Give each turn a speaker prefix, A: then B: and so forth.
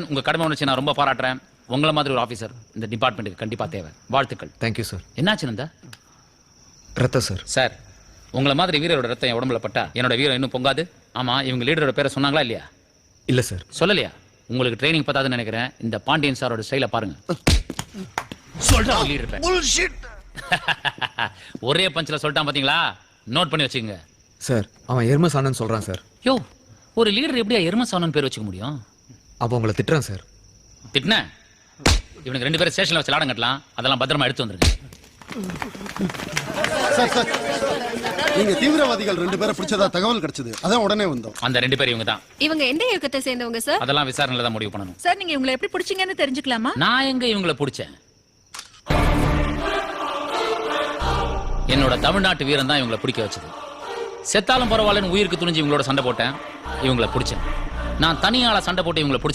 A: உங்க கடமை உணர்ச்சி நான் ரொம்ப பாராட்டுறேன். உங்கள மாதிரி ஒரு ஆபீசர் இந்த டிபார்ட்மெண்ட்டுக்கு கண்டிப்பா தேவை. வாழ்த்துக்கள்.
B: Thank you sir.
A: என்னாச்சு நந்தா?
B: ரத்தம் சார்.
A: சார், உங்கள மாதிரி வீரரோட ரத்தம் என் உடம்புல பட்டா என்னோட வீரம் இன்னும் பொங்காது. ஆமா, இவங்க லீடரோட பேரை சொன்னாங்களா இல்லையா?
B: இல்ல சார்.
A: சொல்லலையா? உங்களுக்கு ட்ரைனிங் பத்தாதுன்னு நினைக்கிறேன். இந்த பாண்டியன் சாரோட ஸ்டைல பாருங்க. சொல்றான் லீடர் பேர். ஒரே பஞ்சில சொல்லிட்டான் பாத்தீங்களா? நோட் பண்ணி வச்சுக்கோங்க.
B: சார், அவன் எருமஸ் ஆனன்னு சொல்றான் சார்.
A: யோ, ஒரு லீடர் எப்படியா எருமஸ் ஆனன்னு பேர் வச்சுக்க முடியும்?
B: அப்போ உங்களை திட்டுறான் சார்.
A: திட்டின இவனுக்கு 2 பேரும் ஸ்டேஷன்ல வச்சு லாடம் கட்டலாம். அதெல்லாம் பத்திரமா எடுத்து வந்துருங்க.
C: சார் சார், நீங்க தீவிரவாதிகள் 2 பேரை பிடிச்சதா தகவல் கிடைச்சது. அதான் உடனே வந்தோம்.
A: அந்த 2 பேர் இவங்க தான்.
D: இவங்க எந்த இயக்கத்தை சேர்ந்தவங்க சார்?
A: அதெல்லாம் விசாரணையில தான் முடிவு பண்ணணும்.
D: சார், நீங்க இவங்களை எப்படி பிடிச்சீங்கன்னு தெரிஞ்சுக்கலாமா?
A: நான் எங்க இவங்கள பிடிச்சேன்? என்னோட தமிழ்நாட்டு வீரன் தான் இவங்களை பிடிக்க வச்சது. செத்தாலும் பரவாயில்லன்னு உயிருக்கு துணிஞ்சு இவங்களோட சண்டை போட்டேன். இவங்களை பிடிச்சேன். நான் தனியால சண்டை போட்டு இவங்களை பிடிச்ச